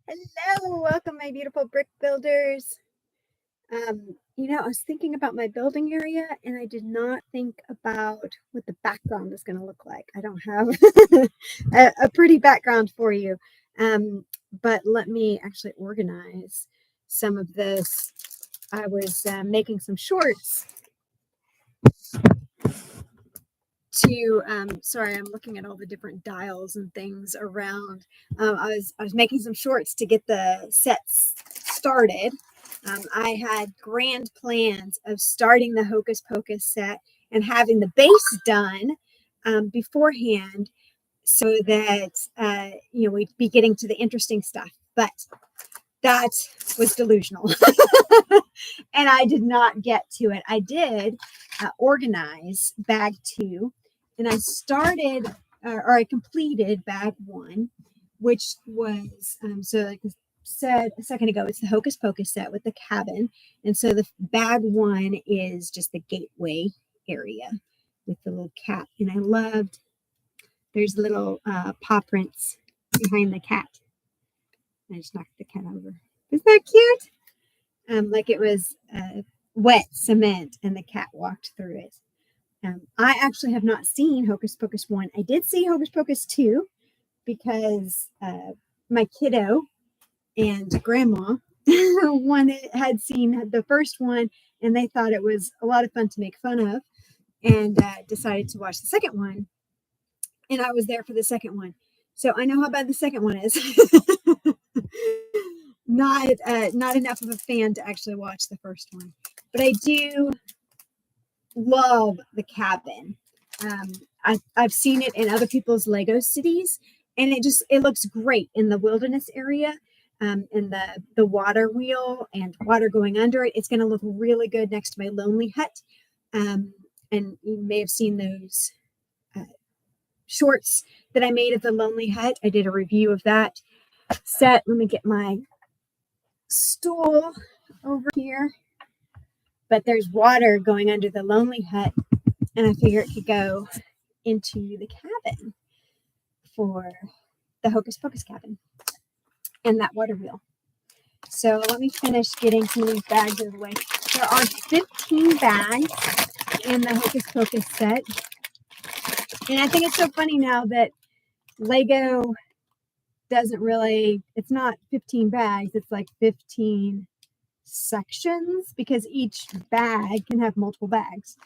Hello, welcome, my beautiful brick builders. I was thinking about my building area and I did not think about what the background is going to look like. I don't have a pretty background for you, but let me actually organize some of this. I was making some shorts sorry, I'm looking at all the different dials and things around. I was making some shorts to get the sets started. I had grand plans of starting the Hocus Pocus set and having the base done beforehand so that we'd be getting to the interesting stuff. But that was delusional. And I did not get to it. I did organize bag 2, and I started or I completed bag 1, which was so like I said a second ago, it's the Hocus Pocus set with the cabin. And so the bag 1 is just the gateway area with the little cat. And I loved, there's little paw prints behind the cat. I just knocked the cat over. Isn't that cute? Like it was wet cement and the cat walked through it. I actually have not seen Hocus Pocus 1. I did see Hocus Pocus 2 because my kiddo and grandma had seen the first one and they thought it was a lot of fun to make fun of and decided to watch the second one. And I was there for the second one. So I know how bad the second one is. Not enough of a fan to actually watch the first one, but I do love the cabin. I've seen it in other people's Lego cities, and it looks great in the wilderness area, in the water wheel and water going under it. It's going to look really good next to my lonely hut. And you may have seen those shorts that I made of the lonely hut. I did a review of that set. Let me get my stool over here, but there's water going under the lonely hut, and I figure it could go into the cabin for the Hocus Pocus cabin and that water wheel. So let me finish getting some of these bags out of the way. There are 15 bags in the Hocus Pocus set, and I think it's so funny now that Lego doesn't really, it's not 15 bags, it's like 15 sections because each bag can have multiple bags.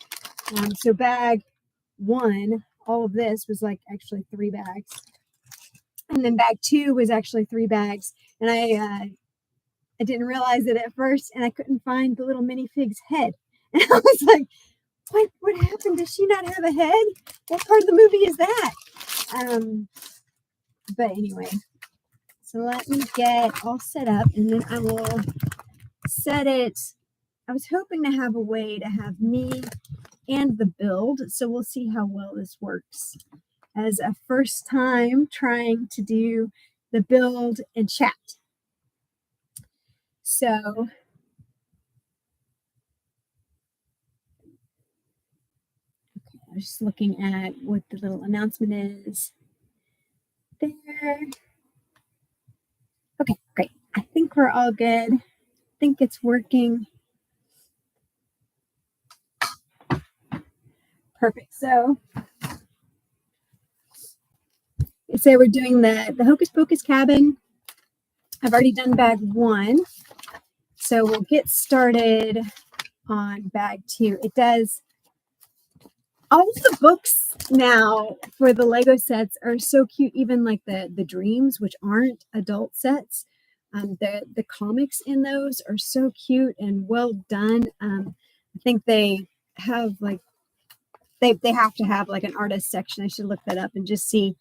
So bag 1, all of this was like actually 3 bags. And then bag 2 was actually 3 bags. And I didn't realize it at first, and I couldn't find the little minifig's head. And I was like, what happened? Does she not have a head? What part of the movie is that? But anyway, so let me get all set up and then I will set it. I was hoping to have a way to have me and the build, so we'll see how well this works as a first time trying to do the build and chat. So okay, I was just looking at what the little announcement is there. Okay, great. I think we're all good. I think it's working. Perfect. So we're doing the Hocus Pocus cabin. I've already done bag 1. So we'll get started on bag 2. It does, all of the books now for the Lego sets are so cute, even like the dreams, which aren't adult sets. The comics in those are so cute and well done. I think they have like, they have to have like an artist section. I should look that up and just see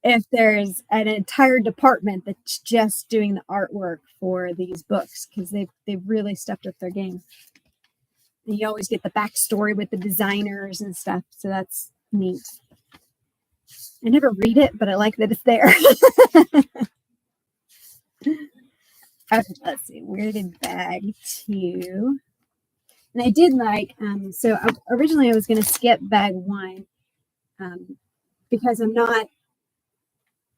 if there's an entire department that's just doing the artwork for these books, because they've really stepped up their game. And you always get the backstory with the designers and stuff, so that's neat. I never read it, but I like that it's there. Okay, let's see, where did bag 2? And I did like, so originally I was going to skip bag 1 because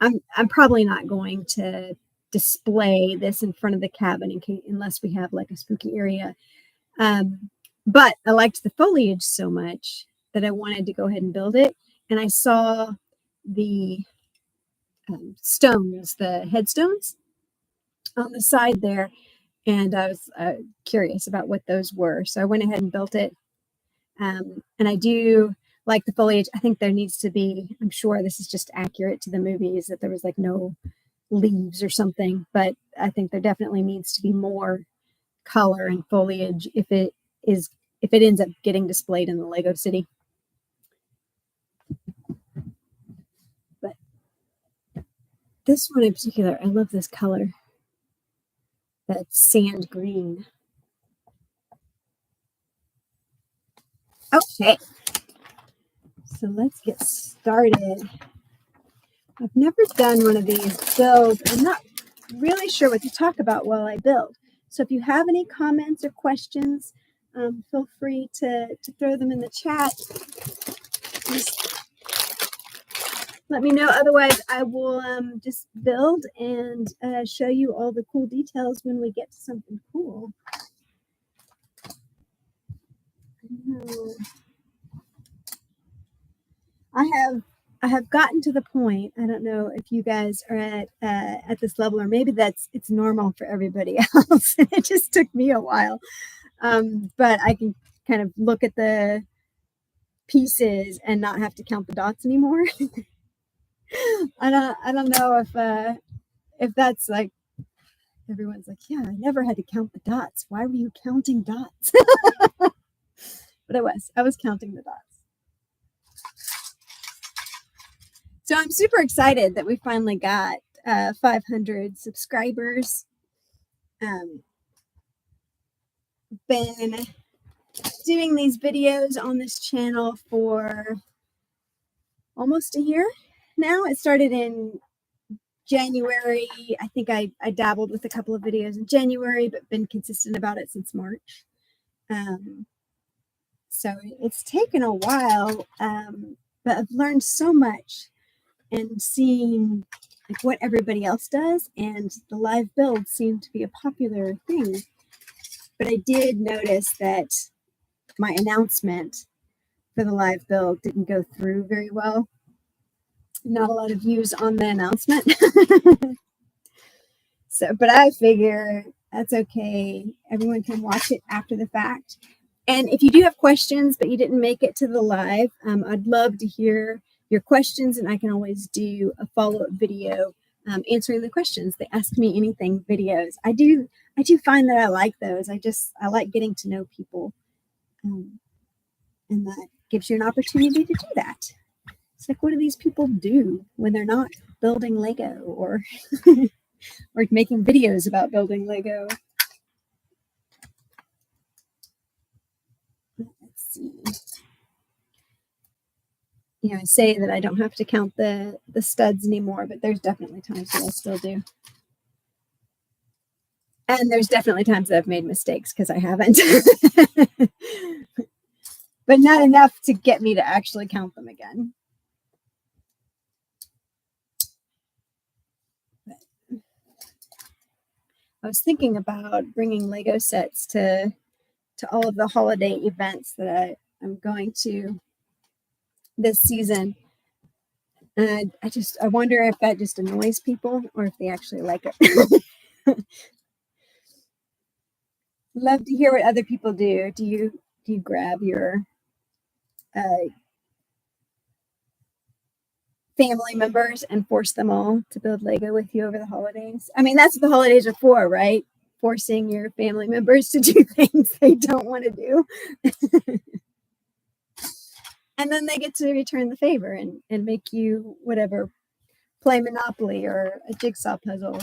I'm probably not going to display this in front of the cabin unless we have like a spooky area. But I liked the foliage so much that I wanted to go ahead and build it. And I saw the stones, the headstones on the side there. And I was curious about what those were. So I went ahead and built it. And I do like the foliage. I think there needs to be, I'm sure this is just accurate to the movies, that there was like no leaves or something. But I think there definitely needs to be more color and foliage if it ends up getting displayed in the Lego City. But this one in particular, I love this color. That sand green. Okay. So let's get started. I've never done one of these builds. I'm not really sure what to talk about while I build. So if you have any comments or questions, feel free to throw them in the chat. Just let me know. Otherwise, I will just build and show you all the cool details when we get to something cool. I have gotten to the point. I don't know if you guys are at this level, or maybe it's normal for everybody else. It just took me a while, but I can kind of look at the pieces and not have to count the dots anymore. I don't know if that's like, everyone's like, yeah, I never had to count the dots. Why were you counting dots? But I was counting the dots. So I'm super excited that we finally got 500 subscribers. Been doing these videos on this channel for almost a year now. It started in January. I think I dabbled with a couple of videos in January, but been consistent about it since March. So it's taken a while, but I've learned so much. And seeing like what everybody else does, and the live builds seem to be a popular thing. But I did notice that my announcement for the live build didn't go through very well. Not a lot of views on the announcement. But I figure that's okay. Everyone can watch it after the fact. And if you do have questions, but you didn't make it to the live, I'd love to hear your questions, and I can always do a follow-up video answering the questions. The Ask Me Anything videos. I do find that I like those. I like getting to know people, and that gives you an opportunity to do that. It's like, what do these people do when they're not building Lego or or making videos about building Lego? Let's see. I say that I don't have to count the studs anymore, but there's definitely times that I still do. And there's definitely times that I've made mistakes because I haven't. But not enough to get me to actually count them again. I was thinking about bringing Lego sets to all of the holiday events that I'm going to this season. And I wonder if that just annoys people or if they actually like it. Love to hear what other people do. Do you grab your family members and force them all to build Lego with you over the holidays? I mean, that's what the holidays are for, right? Forcing your family members to do things they don't want to do. And then they get to return the favor and make you whatever, play Monopoly or a jigsaw puzzle.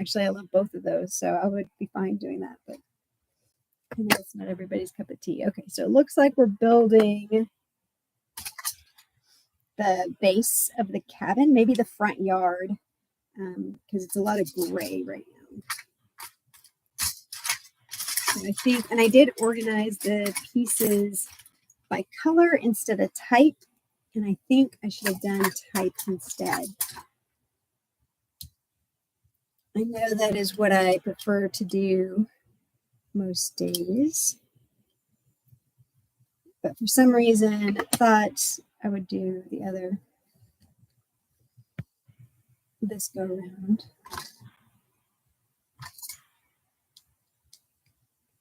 Actually, I love both of those, so I would be fine doing that, but I know it's not everybody's cup of tea. Okay, so it looks like we're building the base of the cabin, maybe the front yard, because it's a lot of gray right now. So I think, and I did organize the pieces by color instead of type, and I think I should have done type instead. I know that is what I prefer to do most days. But for some reason, I thought I would do the other, this go around.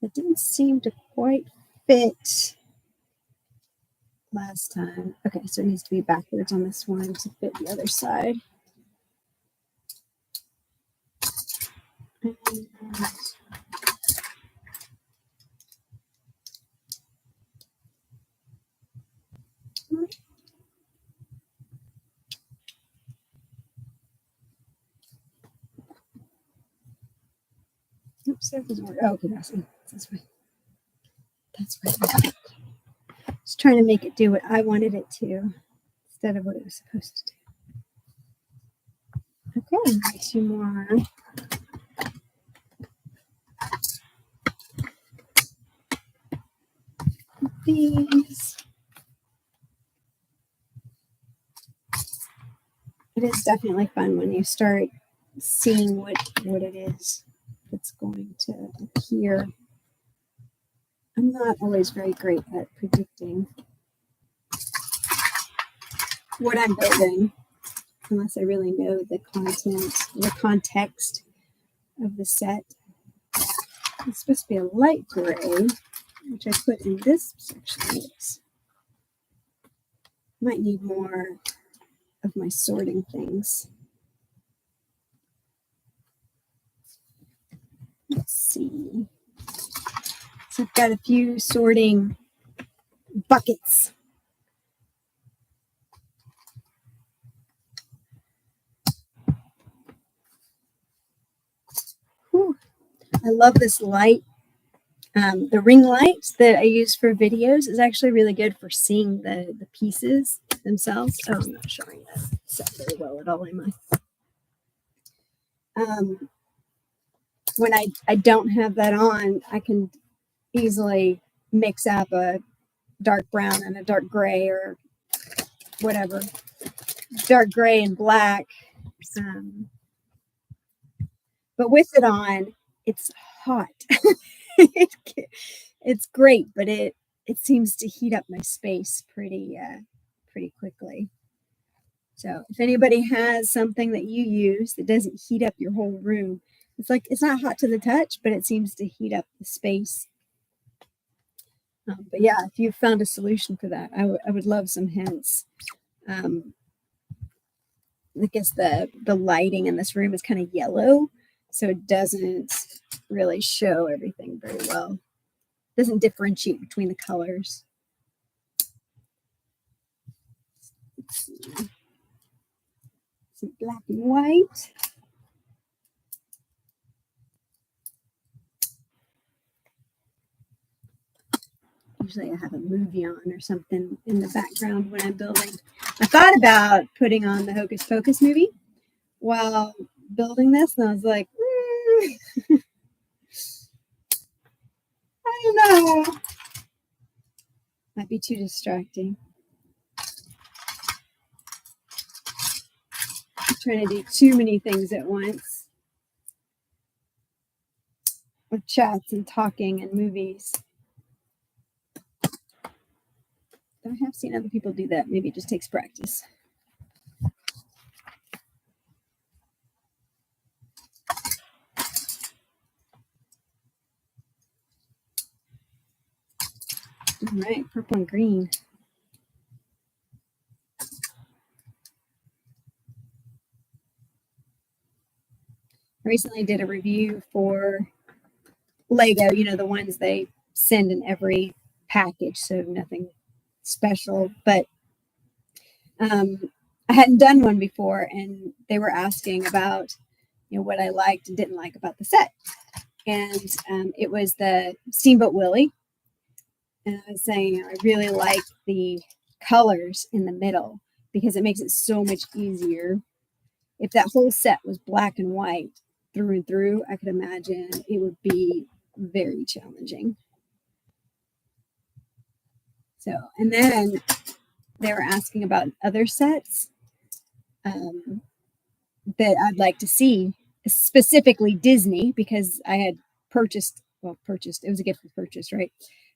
It didn't seem to quite fit last time. Okay, so it needs to be backwards on this one to fit the other side. And oops, that doesn't work. Oh, okay, that's this way. That's right. Just trying to make it do what I wanted it to instead of what it was supposed to do. Okay, 2 more. These. It is definitely fun when you start seeing what it is that's going to appear. I'm not always very great at predicting what I'm building unless I really know the content, the context of the set. It's supposed to be a light gray, which I put in this section. Might need more of my sorting things. Let's see. So I've got a few sorting buckets. Whew. I love this light. The ring light that I use for videos is actually really good for seeing the pieces themselves. Oh, I'm not showing that set very well at all, am I? When I don't have that on, I can easily mix up a dark brown and a dark gray or whatever. Dark gray and black. But with it on, it's hot. It's great, but it seems to heat up my space pretty quickly. So if anybody has something that you use that doesn't heat up your whole room, it's not hot to the touch, but it seems to heat up the space. But yeah, if you've found a solution for that, I would love some hints. I guess the lighting in this room is kind of yellow, so it doesn't really show everything very well. It doesn't differentiate between the colors. Let's see. Some black and white. Usually I have a movie on or something in the background when I'm building. I thought about putting on the Hocus Pocus movie while building this, and I was like, I don't know. Might be too distracting. I'm trying to do too many things at once with chats and talking and movies. I have seen other people do that. Maybe it just takes practice. All right, purple and green. I recently did a review for Lego, the ones they send in every package, so nothing special. But I hadn't done one before, and they were asking about, what I liked and didn't like about the set. And it was the Steamboat Willie. And I was saying, I really like the colors in the middle because it makes it so much easier. If that whole set was black and white through and through, I could imagine it would be very challenging. So, and then they were asking about other sets that I'd like to see specifically Disney, because I had purchased, it was a gift with purchase, right?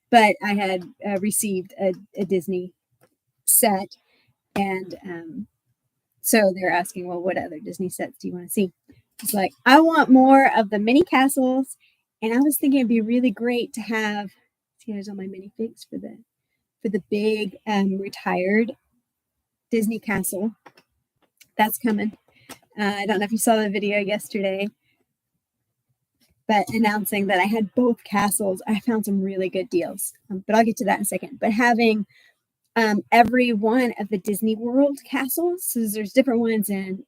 But I had received a Disney set, and so they're asking, well, what other Disney sets do you want to see? It's like, I want more of the mini castles, and I was thinking it'd be really great to have. See, here's all my minifigs for the big retired Disney castle. That's coming. I don't know if you saw the video yesterday, but announcing that I had both castles. I found some really good deals, but I'll get to that in a second. But having every one of the Disney World castles, so there's different ones in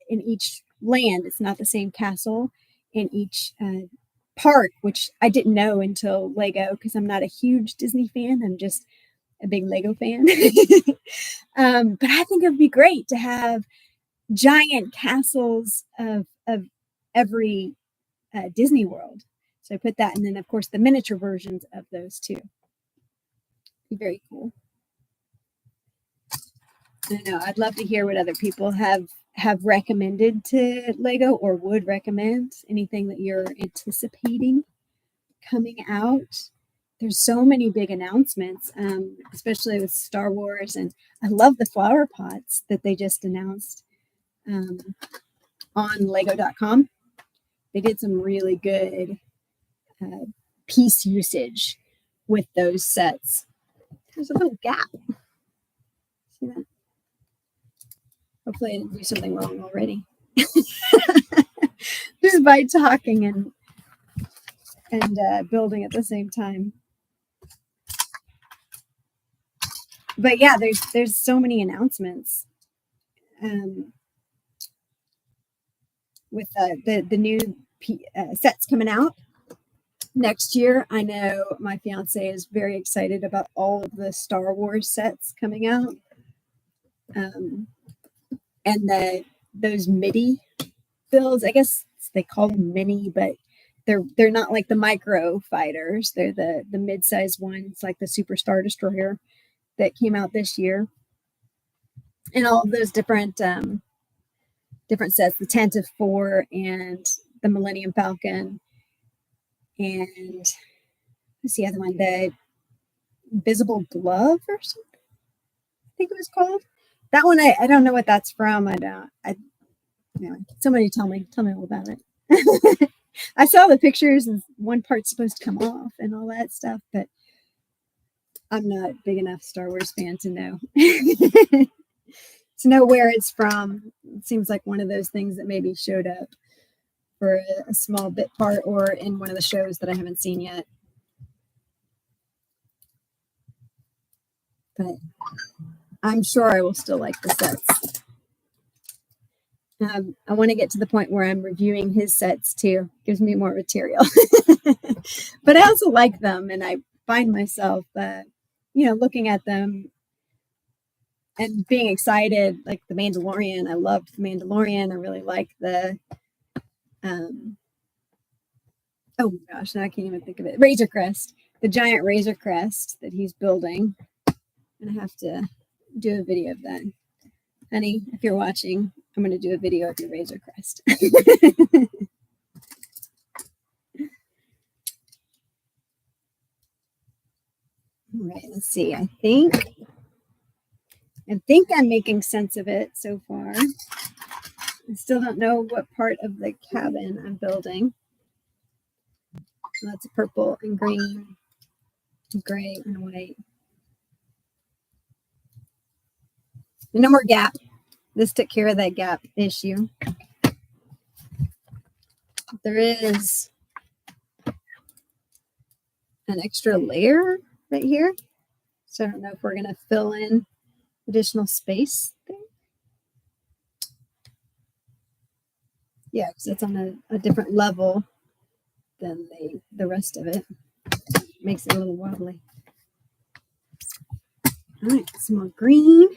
each land. It's not the same castle in each park, which I didn't know until Lego, because I'm not a huge Disney fan. I'm just a big Lego fan. But I think it would be great to have giant castles of every Disney World. So I put that, and then of course the miniature versions of those too. Be very cool. I know. I'd love to hear what other people have recommended to Lego, or would recommend. Anything that you're anticipating coming out. There's so many big announcements, especially with Star Wars, and I love the flower pots that they just announced on Lego.com. They did some really good piece usage with those sets. There's a little gap. See that? Hopefully I didn't do something wrong already. Just by talking and building at the same time. But yeah, there's so many announcements with the new sets coming out next year. I know my fiance is very excited about all of the Star Wars sets coming out, and those MIDI builds. I guess they call them mini, but they're not like the micro fighters. They're the mid-sized ones, like the Super Star Destroyer that came out this year, and all of those different sets, the Tantive 4 and the Millennium Falcon, and what's the other one? The Invisible Glove or something, I think it was called. That one, I don't know what that's from. Somebody tell me all about it. I saw the pictures, and one part's supposed to come off and all that stuff, but I'm not a big enough Star Wars fan to know. To know where it's from. It seems like one of those things that maybe showed up for a small bit part, or in one of the shows that I haven't seen yet. But I'm sure I will still like the sets. I want to get to the point where I'm reviewing his sets too. Gives me more material. But I also like them, and I find myself, looking at them and being excited. Like the Mandalorian, I loved the Mandalorian. I really like the oh my gosh, now I can't even think of it. Razor Crest, the giant Razor Crest that he's building. And I have to do a video of that. Honey, if you're watching, I'm going to do a video of your Razor Crest. All right, let's see. I think I'm making sense of it so far. I still don't know what part of the cabin I'm building. So that's purple and green, gray and white. No more gap. This took care of that gap issue. There is an extra layer right here. So I don't know if we're going to fill in additional space there. Yeah, because it's on a different level than the rest of it. Makes it a little wobbly. All right, some more green.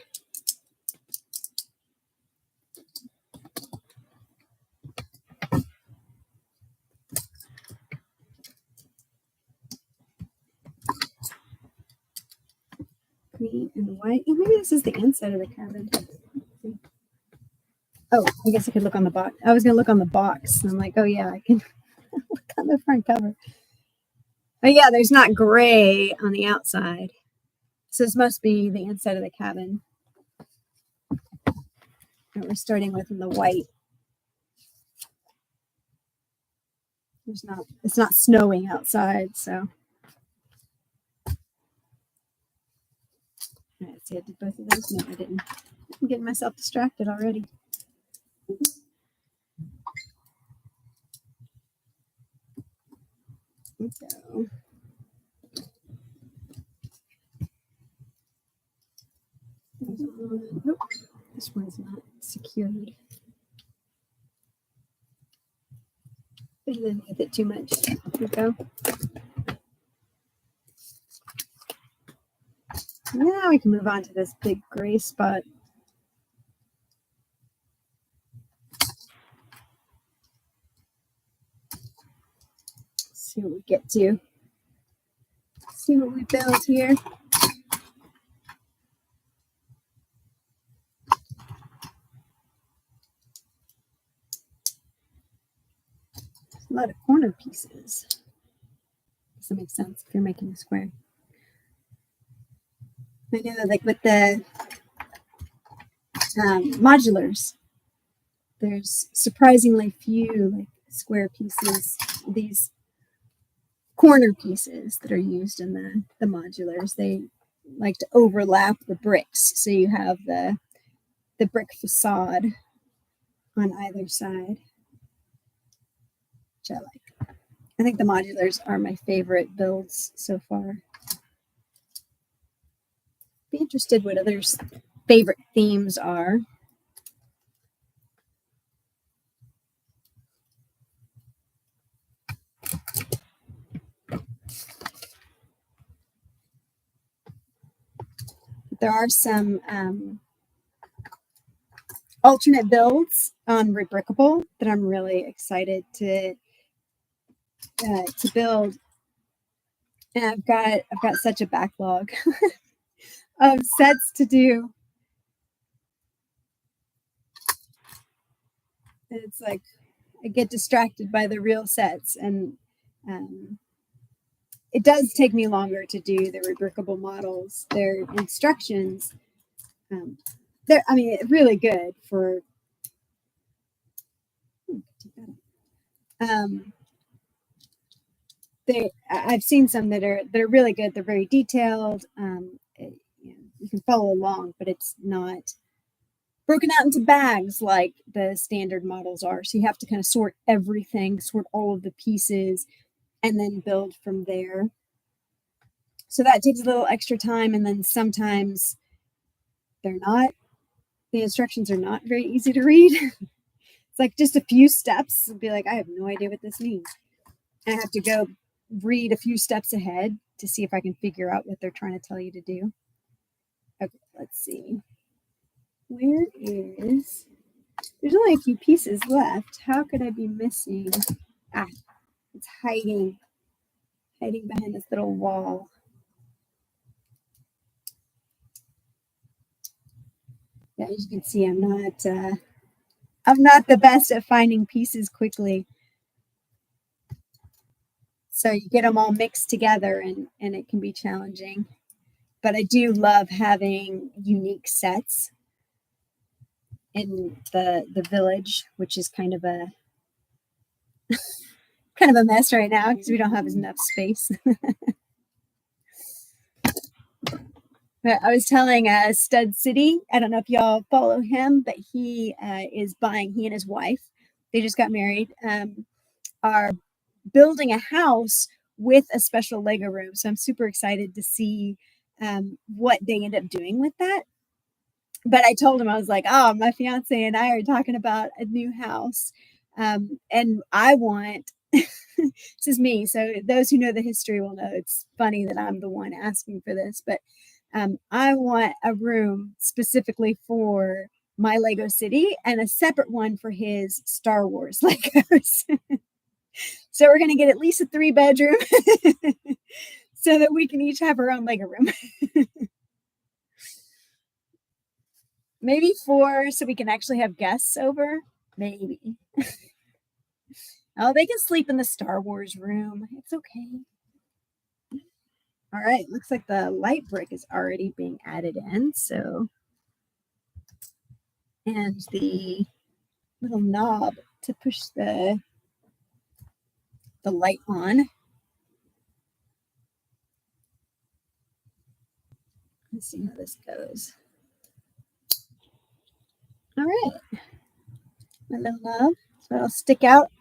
Green and white. Oh, maybe this is the inside of the cabin. Oh, I guess I could look on the box. I was going to look on the box. And I'm like, oh, yeah, I can look on the front cover. But yeah, there's not gray on the outside. So this must be the inside of the cabin that we're starting with in the white. It's not snowing outside, so. Let's see, I did both of those. No, I didn't. I'm getting myself distracted already. So. Nope, this one's not secured. Underneath it too much. There we go. Now we can move on to this big gray spot. See what we get to. See what we build here. A lot of corner pieces. Does that make sense if you're making a square? I know that, like with the modulars, there's surprisingly few like square pieces, these corner pieces that are used in the modulars. They like to overlap the bricks, so you have the brick facade on either side, which I like. I think the modulars are my favorite builds so far. Be interested what others' favorite themes are. There are some alternate builds on Rebrickable that I'm really excited to build, and I've got such a backlog of sets to do. It's like I get distracted by the real sets, and it does take me longer to do the Rebrickable models. Their instructions, they're really good for. I've seen some that are really good. They're very detailed. You can follow along, but it's not broken out into bags like the standard models are. So you have to kind of sort everything, sort all of the pieces, and then build from there. So that takes a little extra time, and then sometimes the instructions are not very easy to read. It's like just a few steps. It'll be like, I have no idea what this means. And I have to go read a few steps ahead to see if I can figure out what they're trying to tell you to do. Okay, let's see. There's only a few pieces left. How could I be missing? It's hiding behind this little wall. Yeah, as you can see, I'm not the best at finding pieces quickly. So you get them all mixed together, and it can be challenging. But I do love having unique sets in the village, which is kind of a mess right now because we don't have enough space. I was telling Stud City, I don't know if y'all follow him, but he and his wife, they just got married, are building a house with a special Lego room. So I'm super excited to see what they end up doing with that. But I told him, I was like, oh, my fiance and I are talking about a new house. And I want, this is me. So those who know the history will know it's funny that I'm the one asking for this, but I want a room specifically for my Lego City and a separate one for his Star Wars Legos. So we're going to get at least a 3-bedroom so that we can each have our own Lego room. Maybe 4 so we can actually have guests over. Maybe. Oh, they can sleep in the Star Wars room. It's okay. All right, looks like the light brick is already being added in. So, and the little knob to push the light on. Let's see how this goes. All right, my little knob. So it'll stick out.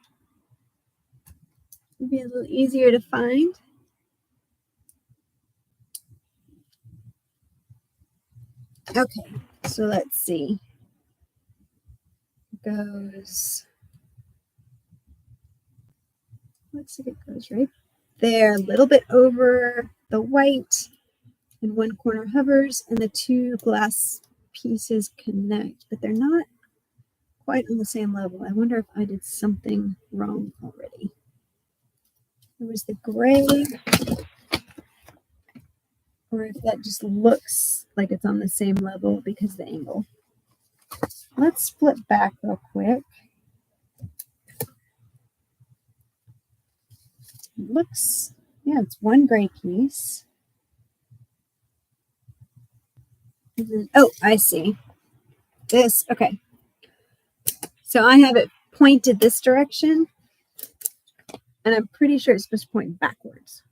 It'll be a little easier to find. Okay, so let's see. It goes. Looks like it goes right there, a little bit over the white, and one corner hovers, and the 2 glass pieces connect, but they're not quite on the same level. I wonder if I did something wrong already. There was the gray, or if that just looks like it's on the same level because of the angle. Let's split back real quick. It looks, yeah, it's one gray piece. And then, oh, I see. This, okay. So I have it pointed this direction, and I'm pretty sure it's supposed to point backwards.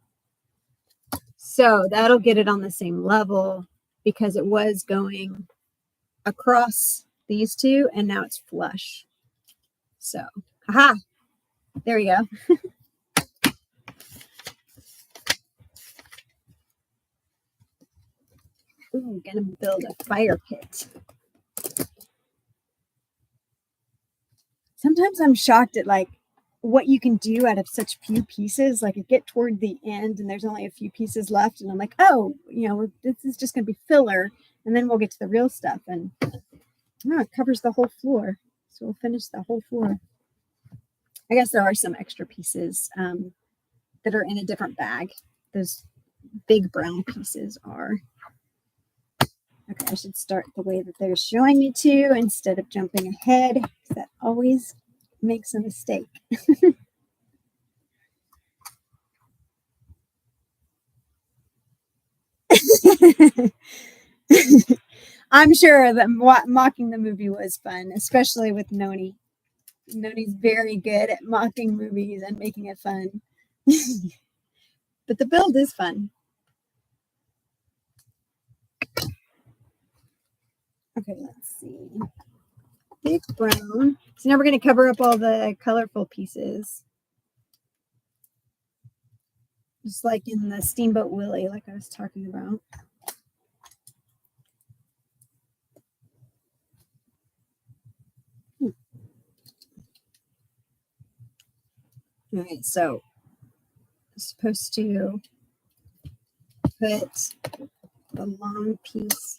So that'll get it on the same level because it was going across these 2, and now it's flush. So, haha, there we go. Ooh, gonna build a fire pit. Sometimes I'm shocked at like what you can do out of such few pieces. Like I get toward the end and there's only a few pieces left, and I'm like, oh, you know, this is just gonna be filler, and then we'll get to the real stuff. And oh, it covers the whole floor, so we'll finish the whole floor. I guess there are some extra pieces that are in a different bag. Those big brown pieces are. Okay, I should start the way that they're showing me to instead of jumping ahead. That always makes a mistake. I'm sure that mocking the movie was fun, especially with Noni. Noni's very good at mocking movies and making it fun. But the build is fun. Okay, let's see. Big brown. So now we're going to cover up all the colorful pieces. Just like in the Steamboat Willie, like I was talking about. All right, so I'm supposed to put the long piece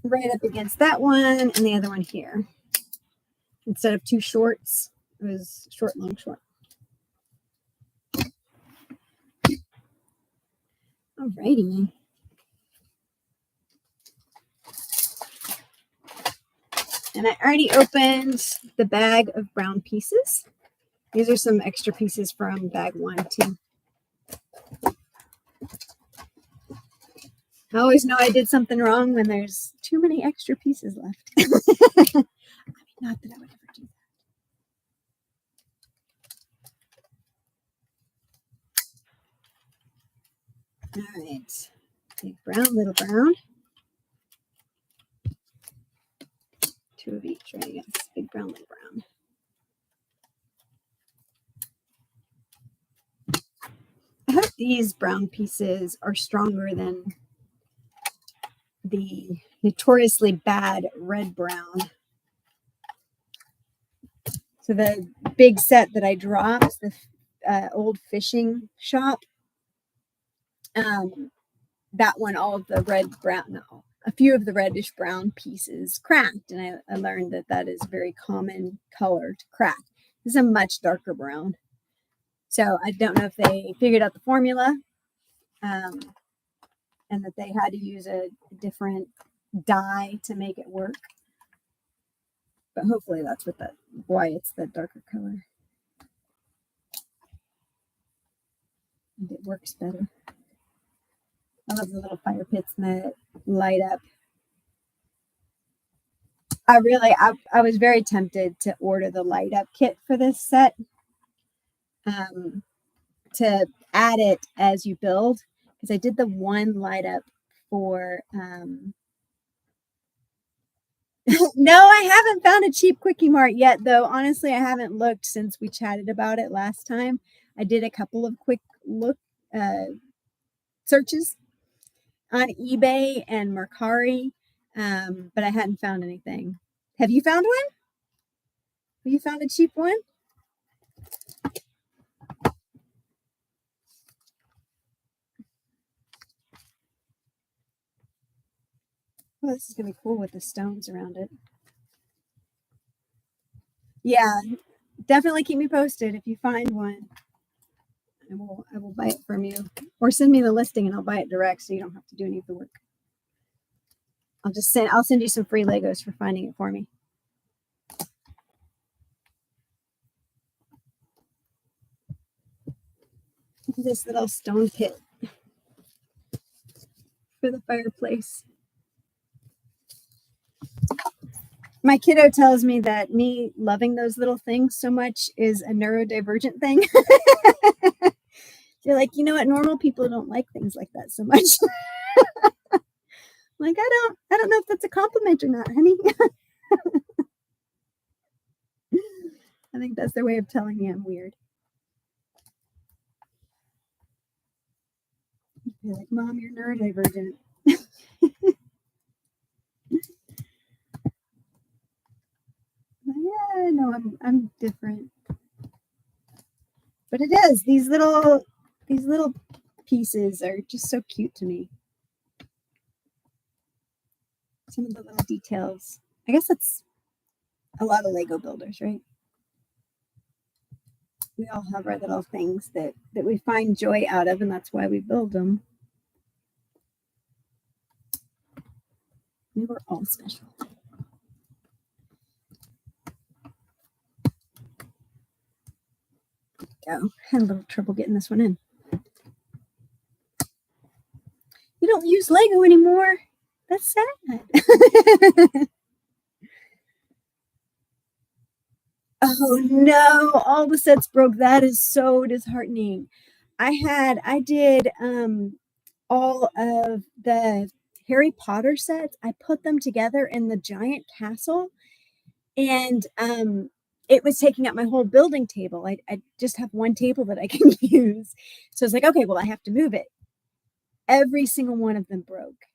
right up against that one and the other one here. Instead of 2 shorts, it was short, long, short. Alrighty. And I already opened the bag of brown pieces. These are some extra pieces from bag 1 too. I always know I did something wrong when there's too many extra pieces left. I mean, not that I would ever do that. All right. Big brown, little brown. 2 of each, right? Yes. Big brown, little brown. I hope these brown pieces are stronger than the notoriously bad red brown. So the big set that I dropped, the old fishing shop, that one, all of the red brown, no, a few of the reddish brown pieces cracked, and I learned that that is a very common color to crack. This is a much darker brown. So I don't know if they figured out the formula, and and that they had to use a different dye to make it work. But hopefully that's why it's the darker color. And it works better. I love the little fire pits that light up. I was very tempted to order the light up kit for this set, to add it as you build, because I did the one light up for no, I haven't found a cheap Quickie Mart yet, though. Honestly, I haven't looked since we chatted about it last time. I did a couple of quick searches on eBay and Mercari, but I hadn't found anything. Have you found one? Have you found a cheap one? Oh, this is going to be cool with the stones around it. Yeah, definitely keep me posted if you find one. I will buy it from you, or send me the listing and I'll buy it direct, so you don't have to do any of the work. I'll send you some free Legos for finding it for me. This little stone pit for the fireplace. My kiddo tells me that me loving those little things so much is a neurodivergent thing. You're like, you know what? Normal people don't like things like that so much. Like, I don't know if that's a compliment or not, honey. I think that's their way of telling me I'm weird. You're like, Mom, you're neurodivergent. Yeah, no, I'm different. But it is, these little pieces are just so cute to me. Some of the little details. I guess that's a lot of Lego builders, right? We all have our little things that we find joy out of, and that's why we build them. We were all special. Go. Had a little trouble getting this one in. You don't use Lego anymore. That's sad. Oh no, all the sets broke. That is so disheartening. I did all of the Harry Potter sets. I put them together in the giant castle, and it was taking up my whole building table. I just have one table that I can use. So it's like, okay, well, I have to move it. Every single one of them broke.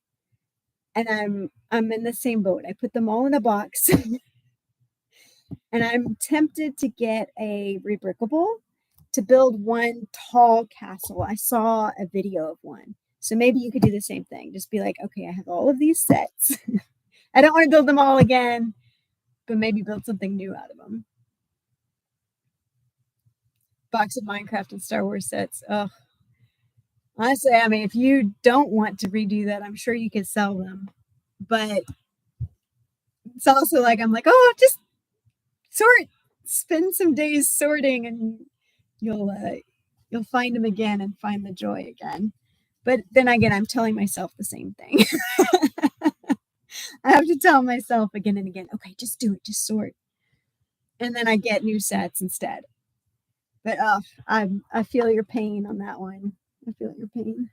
And I'm in the same boat. I put them all in a box. And I'm tempted to get a rebrickable to build one tall castle. I saw a video of one. So maybe you could do the same thing. Just be like, okay, I have all of these sets. I don't want to build them all again, but maybe build something new out of them. Box of Minecraft and Star Wars sets. Oh, honestly, I mean, if you don't want to redo that, I'm sure you could sell them. But it's also like, I'm like, oh, just spend some days sorting, and you'll find them again and find the joy again. But then again, I'm telling myself the same thing. I have to tell myself again and again, okay, just do it, just sort. And then I get new sets instead. But I feel your pain on that one. I feel your pain.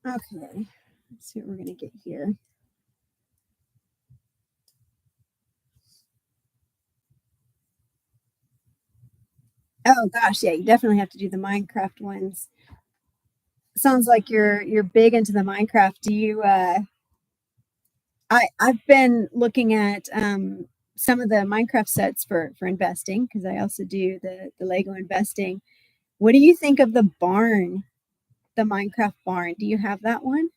Okay, let's see what we're gonna get here. Oh gosh, yeah, you definitely have to do the Minecraft ones. Sounds like you're big into the Minecraft. Do you I've been looking at some of the Minecraft sets for investing, because I also do the Lego investing. What do you think of the barn, the Minecraft barn? Do you have that one?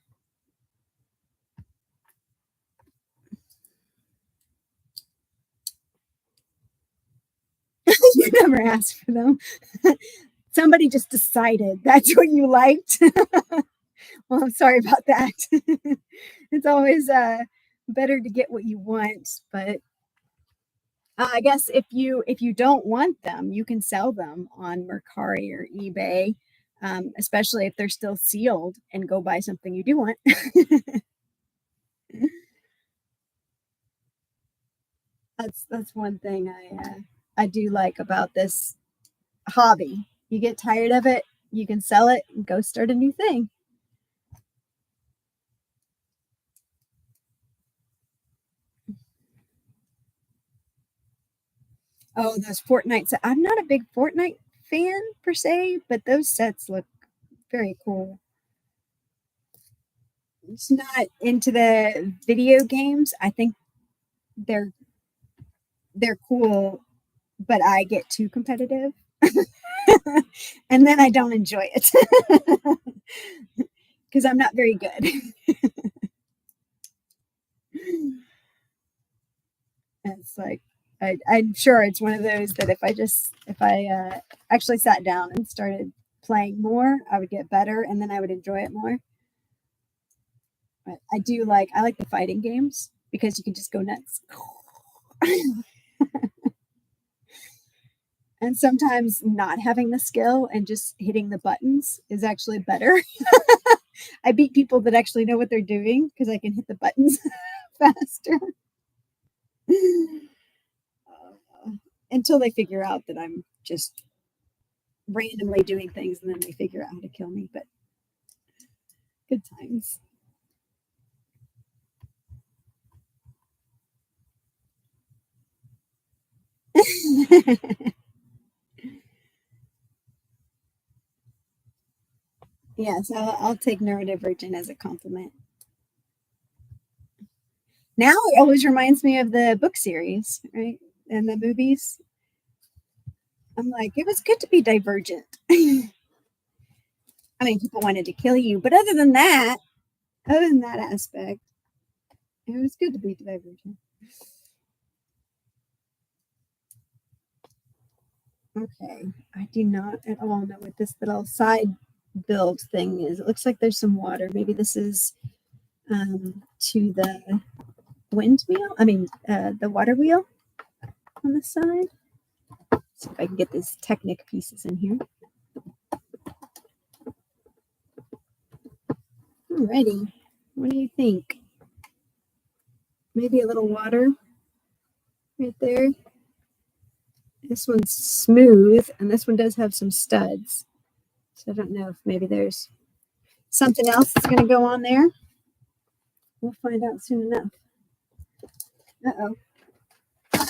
You never asked for them. Somebody just decided that's what you liked. Well, I'm sorry about that. It's always better to get what you want, but I guess if you don't want them, you can sell them on Mercari or eBay, especially if they're still sealed, and go buy something you do want. That's one thing I do like about this hobby. You get tired of it, you can sell it and go start a new thing. Oh, those Fortnite sets. I'm not a big Fortnite fan per se, but those sets look very cool. It's not into the video games. I think they're they're cool, but I get too competitive. And then I don't enjoy it because I'm not very good. It's like I'm sure it's one of those that if I actually sat down and started playing more, I would get better, and then I would enjoy it more. But I like the fighting games because you can just go nuts. And sometimes not having the skill and just hitting the buttons is actually better. I beat people that actually know what they're doing because I can hit the buttons faster. Until they figure out that I'm just randomly doing things and then they figure out how to kill me. But good times. Yes, I'll take neurodivergent as a compliment. Now it always reminds me of the book series, right? And the movies. I'm like, it was good to be divergent. I mean, people wanted to kill you, but other than that aspect, it was good to be divergent. Okay, I do not at all know what this little side build thing is. It looks like there's some water. Maybe this is to the windmill. I mean, the water wheel on the side. Let's see if I can get these Technic pieces in here. Alrighty, what do you think? Maybe a little water right there. This one's smooth, and this one does have some studs. So I don't know if maybe there's something else that's going to go on there. We'll find out soon enough. Uh-oh.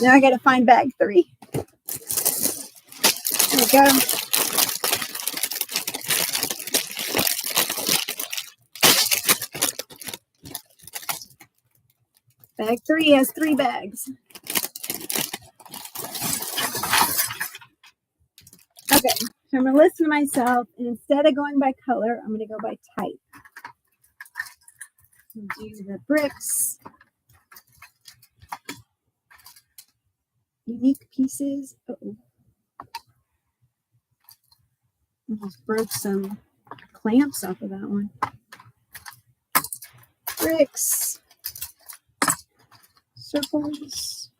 Now I got to find bag 3. There we go. Bag 3 has 3 bags. Okay, so I'm going to listen to myself, and instead of going by color, I'm going to go by type. Do the bricks. Unique pieces. Uh-oh. Almost broke some clamps off of that one. Bricks. Circles.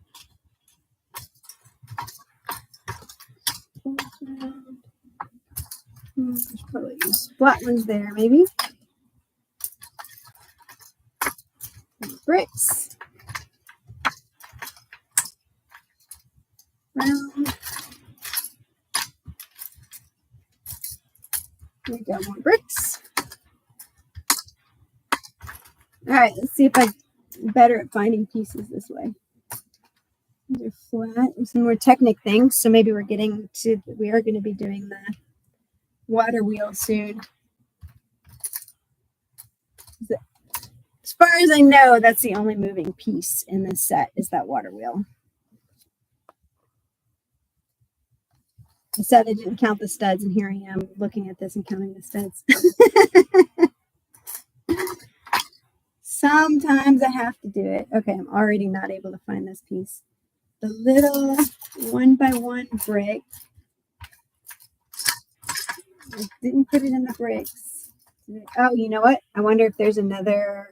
There's probably these flat ones there, maybe. Bricks. Round. We got more bricks. All right, let's see if I'm better at finding pieces this way. These are flat. There's some more Technic things, so maybe we are going to be doing the water wheel soon. As far as I know, that's the only moving piece in this set is that water wheel. I said I didn't count the studs, and here I am looking at this and counting the studs. Sometimes I have to do it. Okay, I'm already not able to find this piece. The little 1x1 brick. I didn't put it in the bricks. Oh, you know what? I wonder if there's another.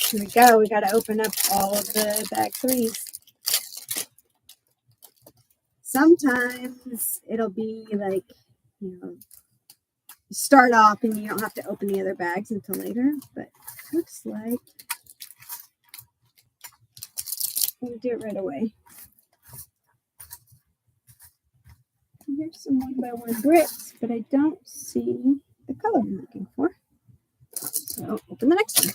Here we go. We got to open up all of the bag 3s. Sometimes it'll be like, you start off and you don't have to open the other bags until later, but looks like we'll do it right away. Here's some 1x1 bricks, but I don't see the color I'm looking for. So open the next one.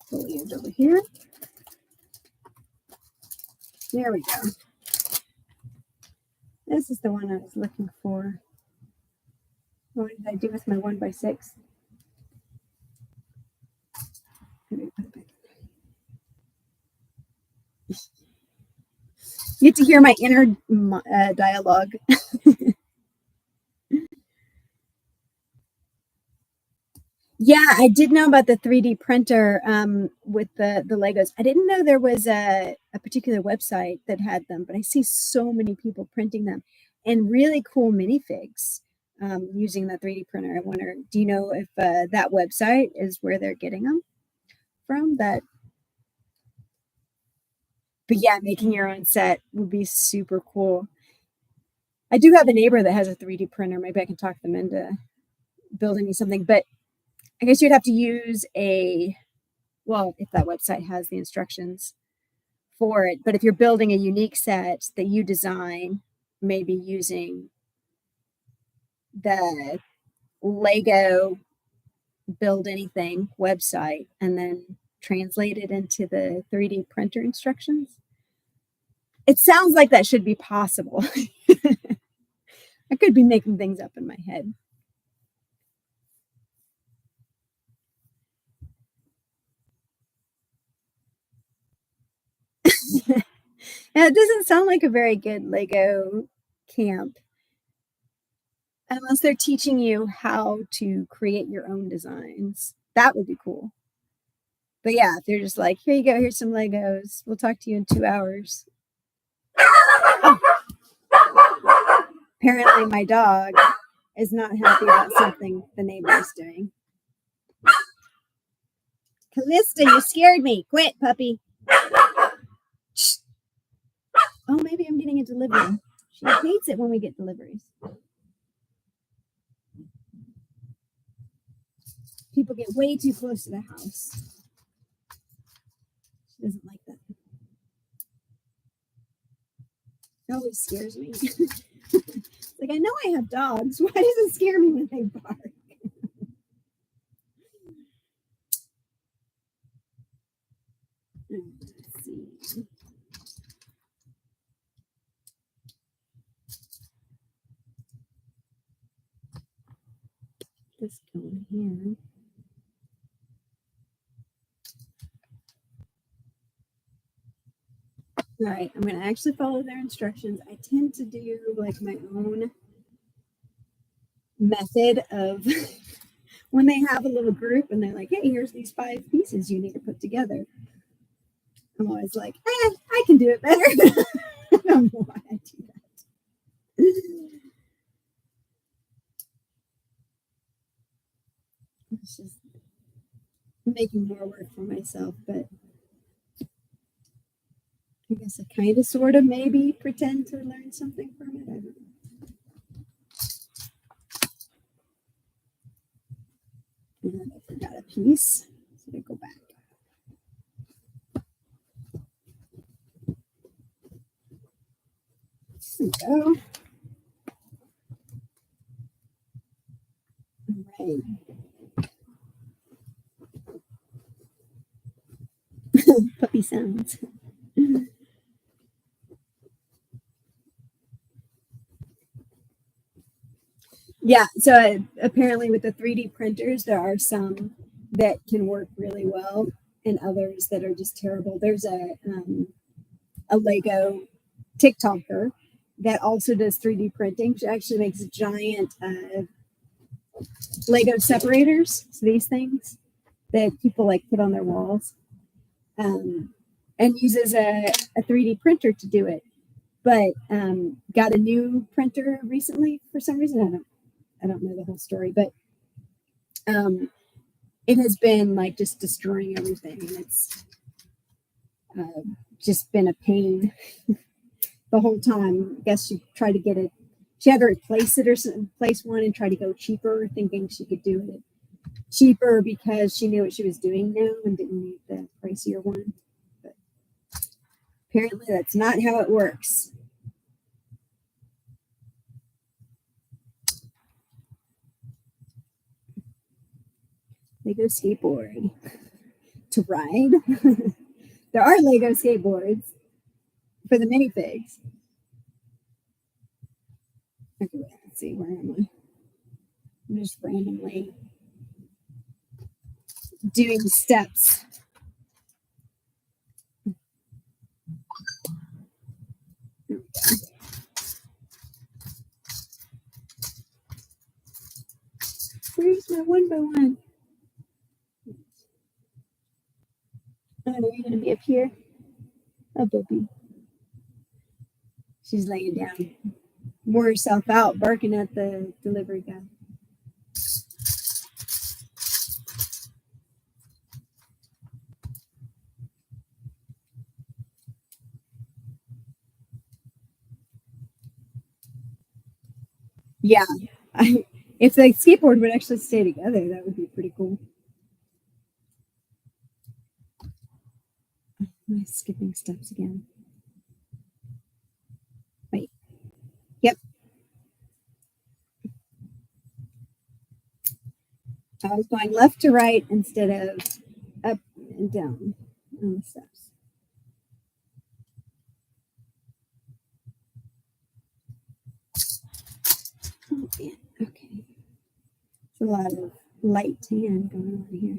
Foliage over here. There we go. This is the one I was looking for. What did I do with my 1x6? You get to hear my inner dialogue. Yeah, I did know about the 3D printer with the Legos. I didn't know there was a particular website that had them, but I see so many people printing them and really cool minifigs using the 3D printer. I wonder, do you know if that website is where they're getting them from? But yeah, making your own set would be super cool. I do have a neighbor that has a 3D printer. Maybe I can talk them into building me something, but I guess you'd have to use if that website has the instructions for it. But if you're building a unique set that you design, maybe using the Lego Build Anything website and then translate it into the 3D printer instructions. It sounds like that should be possible. I could be making things up in my head. Now, it doesn't sound like a very good Lego camp unless they're teaching you how to create your own designs. That would be cool. But yeah, if they're just like, here you go, here's some Legos. We'll talk to you in 2 hours. Oh. Apparently my dog is not happy about something the neighbor is doing. Callista, you scared me. Quit, puppy. Shh. Oh, maybe I'm getting a delivery. She hates it when we get deliveries. People get way too close to the house. She doesn't like that. It always scares me. Like, I know I have dogs. Why does it scare me when they bark? Let's see. This going here. All right, I'm going to actually follow their instructions. I tend to do like my own method of when they have a little group and they're like, hey, here's these 5 pieces you need to put together. I'm always like, I can do it better. I don't know why I do that. It's just making more work for myself, but I guess I kind of sort of maybe pretend to learn something from it. I don't know. And then I forgot a piece, so I go back. There we go. All right. Puppy sounds. Yeah, so apparently with the 3D printers, there are some that can work really well and others that are just terrible. There's a Lego TikToker that also does 3D printing. She actually makes giant Lego separators, so these things that people like put on their walls, and uses a 3D printer to do it. but got a new printer recently for some reason. I don't know the whole story, but um, it has been like just destroying everything, and it's just been a pain the whole time. I guess she tried to get it. She had to replace it or replace one and try to go cheaper, thinking she could do it cheaper because she knew what she was doing now and didn't need the pricier one. But apparently, that's not how it works. Lego skateboard to ride. There are Lego skateboards for the minifigs. Okay, let's see, where am I? I'm just randomly doing steps. Where's my one by one? Oh, are you going to be up here? Oh, Bubby. She's laying down. Wore herself out, barking at the delivery guy. Yeah. If the skateboard would actually stay together, that would be pretty cool. I'm skipping steps again. Wait. Yep. I was going left to right instead of up and down on the steps. Oh, man. Okay. There's a lot of light tan going on here.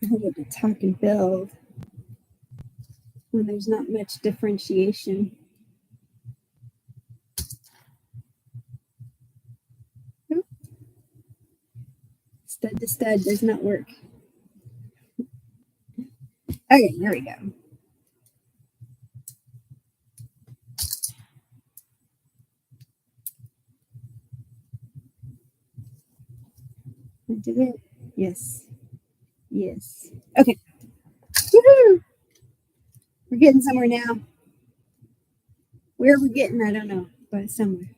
I had to talk and build when there's not much differentiation. Nope. Stud to stud does not work. Okay, there we go. I did it. Yes. Yes. Okay. Woo-hoo! We're getting somewhere now. Where we're getting, I don't know, but somewhere.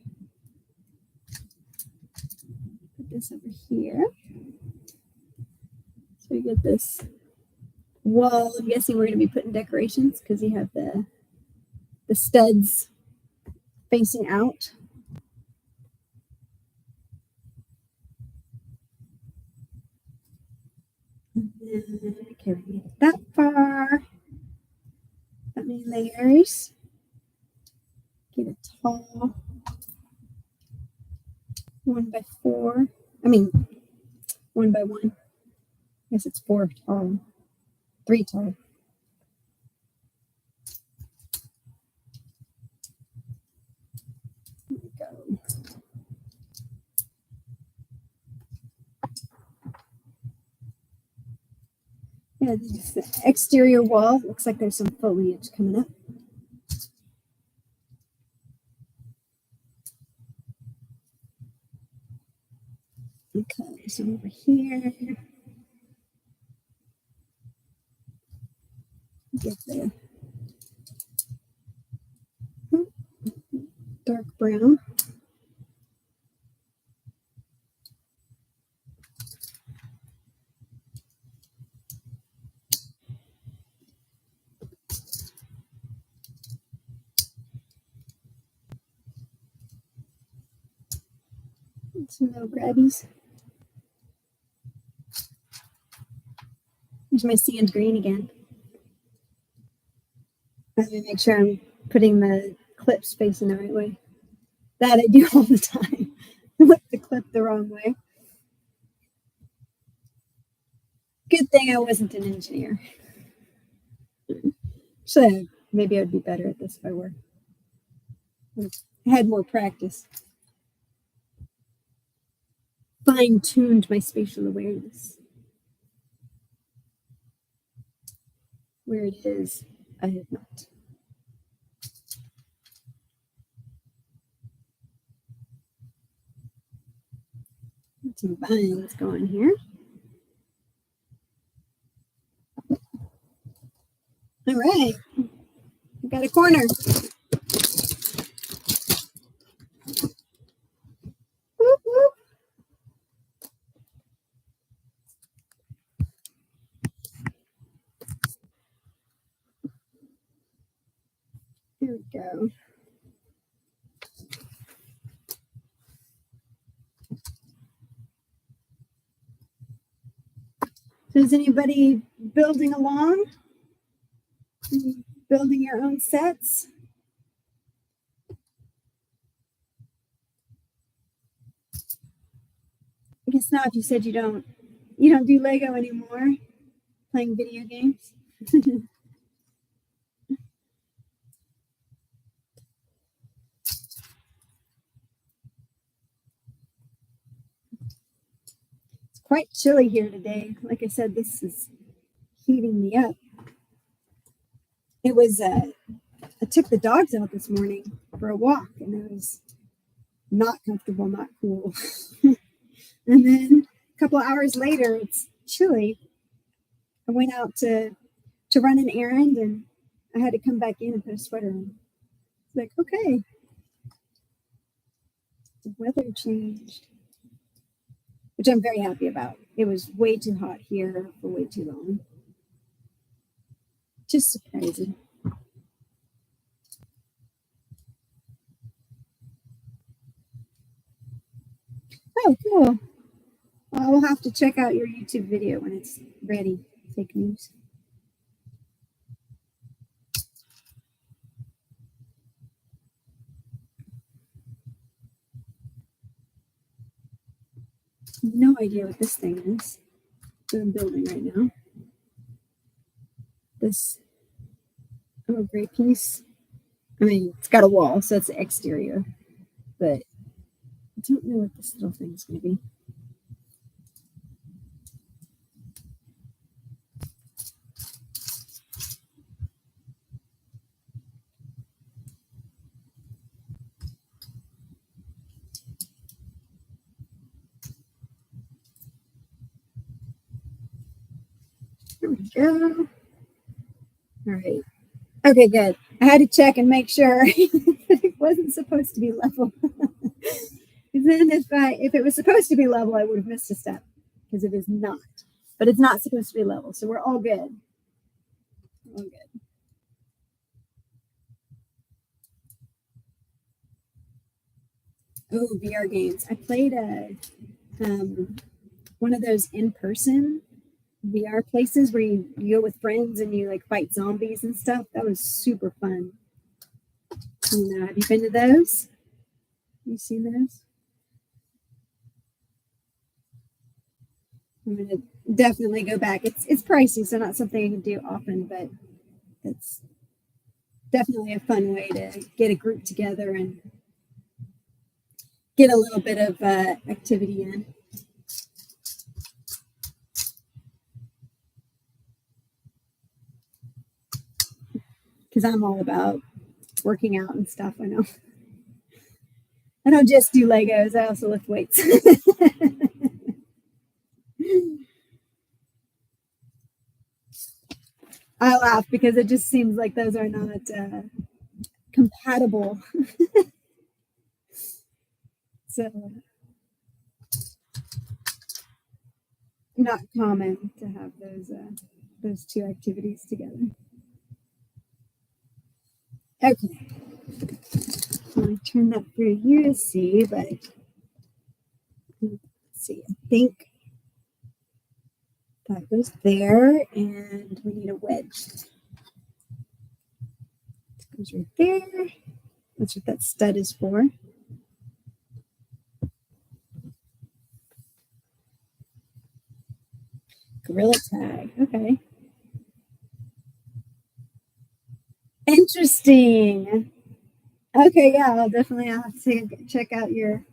Put this over here. So we get this wall. I'm guessing we're going to be putting decorations because you have the studs facing out. Okay, we get that far. That many layers. Get a tall 1x4. I mean, 1x1. I guess it's 4 tall, 3 tall. There we go. Yeah, the exterior wall looks like there's some foliage coming up. Okay, so over here, get the dark brown. Some little grabbies. There's my sand green again. Let me make sure I'm putting the clips facing the right way. That I do all the time. Flip the clip the wrong way. Good thing I wasn't an engineer. So maybe I'd be better at this if I were. I had more practice. Fine-tuned my spatial awareness. Where it is, I have not. Some vines going here. All right, we got a corner. Whoop, whoop. Here we go. So is anybody building along? Building your own sets? I guess not. If you said you don't do Lego anymore, playing video games. It's quite chilly here today. Like I said, this is heating me up. It was I took the dogs out this morning for a walk, and it was not comfortable, not cool. And then a couple of hours later, it's chilly. I went out to run an errand, and I had to come back in and put a sweater on. It's like, okay, the weather changed, which I'm very happy about. It was way too hot here for way too long. Just surprising. Oh, cool. Well, we'll have to check out your YouTube video when it's ready. Fake news. No idea what this thing is that I'm building right now. This gray piece. I mean, it's got a wall, so it's the exterior, but I don't know what this little thing's going to be. There we go. All right. Okay, good. I had to check and make sure that it wasn't supposed to be level. Because then if it was supposed to be level, I would have missed a step, because it is not. But it's not supposed to be level, so we're all good. All good. Oh, VR games. I played one of those in-person VR places where you go with friends and you like fight zombies and stuff. That was super fun. Have you been to those? You seen those? I'm gonna definitely go back. It's pricey, so not something I can do often, but it's definitely a fun way to get a group together and get a little bit of activity in. Because I'm all about working out and stuff. I know. I don't just do Legos. I also lift weights. I laugh because it just seems like those are not compatible. So not common to have those two activities together. Okay. Let me turn that through here to see, but let's see. I think that goes there, and we need a wedge. It goes right there. That's what that stud is for. Gorilla tag. Okay. Interesting. Okay, yeah, I'll definitely have to check out your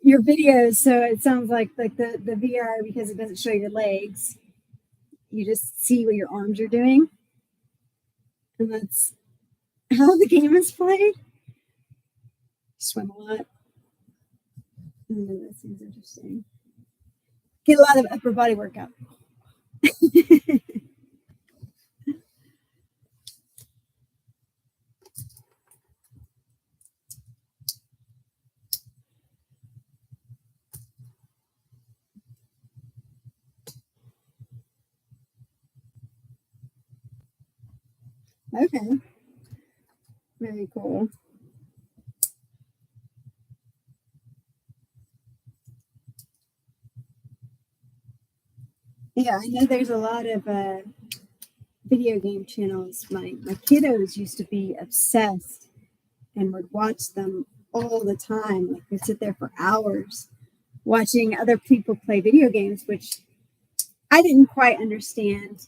videos. So it sounds like the VR, because it doesn't show your legs, you just see what your arms are doing. And that's how the game is played. Swim a lot. That seems interesting. Get a lot of upper body workout. Okay. Very cool. Yeah, I know there's a lot of video game channels. My kiddos used to be obsessed and would watch them all the time. Like they'd sit there for hours watching other people play video games, which I didn't quite understand,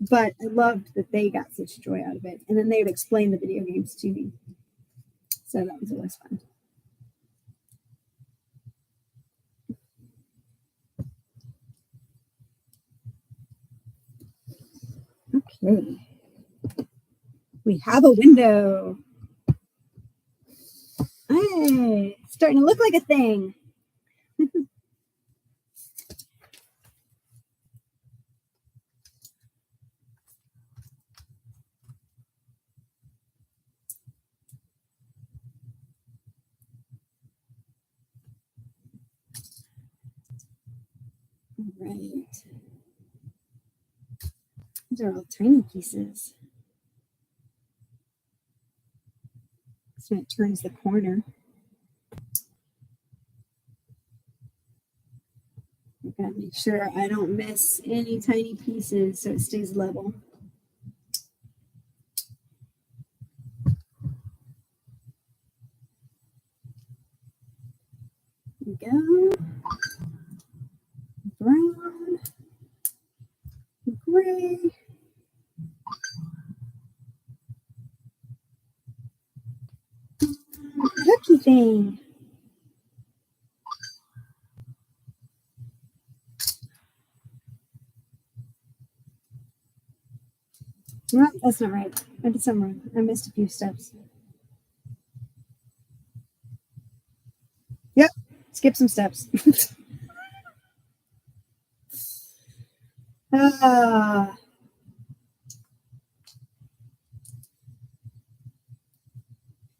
but I loved that they got such joy out of it. And then they would explain the video games to me. So that was always fun. Okay. We have a window. Hey, it's starting to look like a thing. All right. These are all tiny pieces. So it turns the corner. I gotta make sure I don't miss any tiny pieces so it stays level. There we go. Brown. Gray. Cookie thing. No, that's not right. I did something wrong. I missed a few steps. Yep, skip some steps. At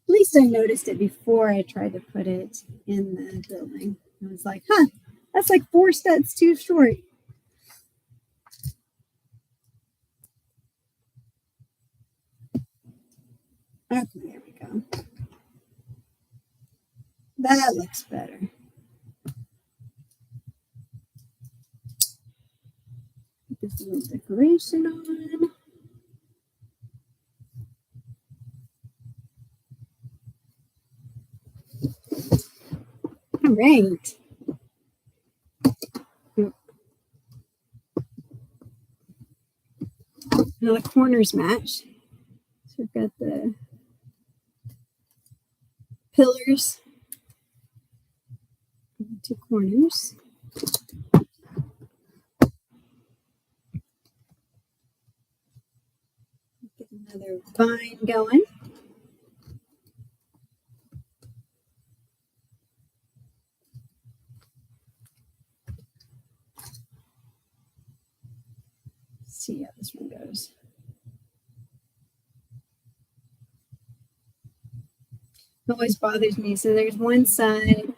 least I noticed it before I tried to put it in the building. I was like, huh, that's like 4 steps too short. Okay, there we go. That looks better. Put this little decoration on. All right. Now the corners match. So we've got the pillars, 2 corners. Get another vine going. Let's see how this one goes. It always bothers me. So there's one side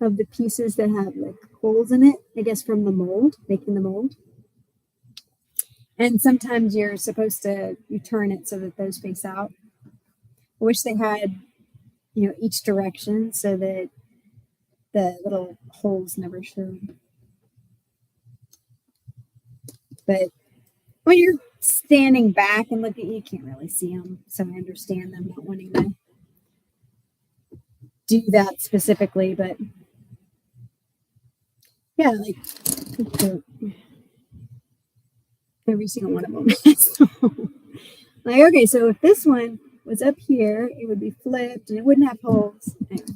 of the pieces that have like holes in it, I guess from the mold, making the mold. And sometimes you're supposed to, you turn it so that those face out. I wish they had, each direction so that the little holes never showed. But when you're standing back and look at you can't really see them. So I understand them not wanting to do that specifically, but yeah, like every single one of them. So, like, okay, so if this one was up here, it would be flipped and it wouldn't have holes. Anyway.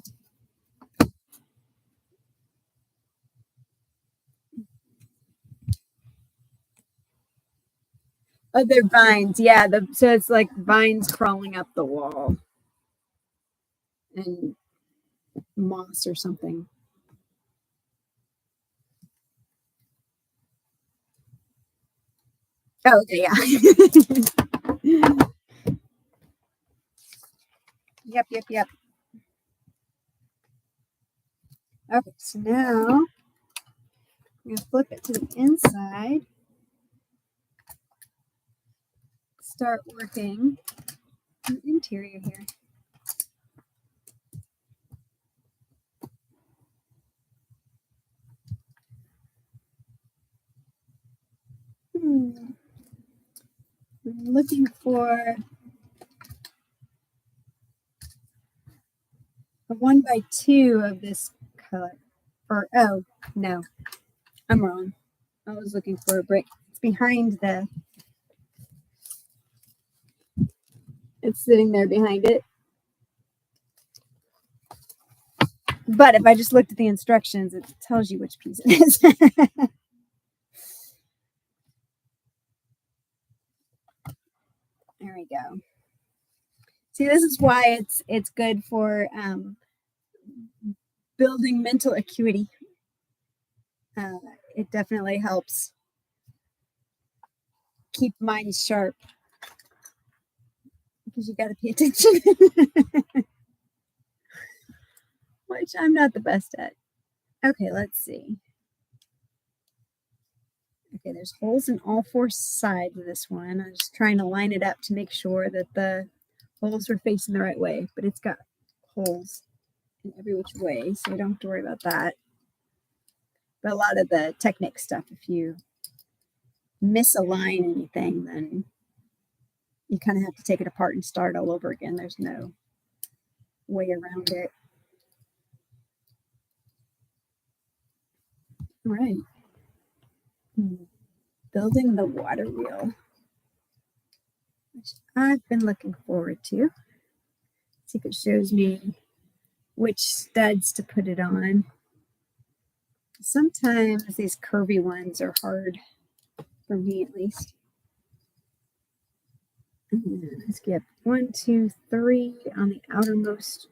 Oh, they're vines. Yeah. So it's like vines crawling up the wall and moss or something. Oh, okay, yeah. Yep. Okay, so now I'm going to flip it to the inside. Start working the interior here. I'm looking for a 1x2 of this color. Or, oh, no, I'm wrong. I was looking for a brick. It's behind it's sitting there behind it. But if I just looked at the instructions, it tells you which piece it is. There we go. See, this is why it's good for building mental acuity. It definitely helps keep minds sharp because you got to pay attention, which I'm not the best at. Okay, let's see. Okay, there's holes in all four sides of this one. I'm just trying to line it up to make sure that the holes are facing the right way, but it's got holes in every which way, so I don't have to worry about that. But a lot of the Technic stuff, if you misalign anything, then you kind of have to take it apart and start all over again. There's no way around it. All right. Building the water wheel, which I've been looking forward to. See if it shows me which studs to put it on. Sometimes these curvy ones are hard, for me at least. Let's get 1, 2, 3 on the outermost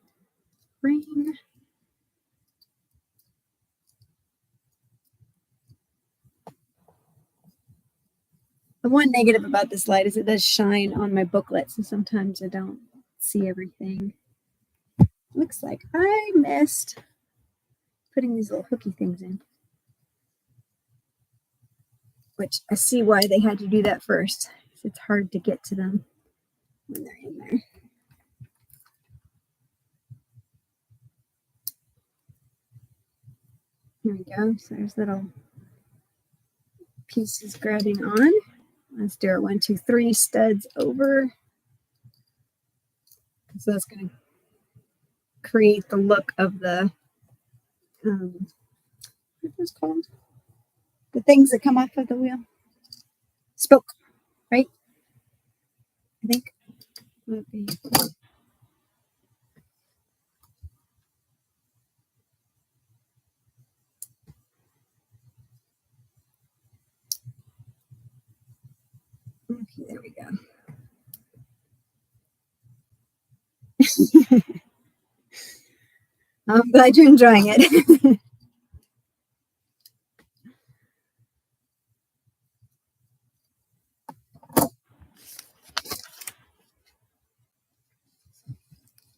ring. The one negative about this light is it does shine on my booklet, so sometimes I don't see everything. Looks like I missed putting these little hooky things in, which I see why they had to do that first. It's hard to get to them when they're in there. Here we go. So there's little pieces grabbing on. Let's do our 1, 2, 3 studs over. So that's going to create the look of the what was called? The things that come off of the wheel. Spoke, right? I think. Okay. Okay, there we go. I'm glad you're enjoying it.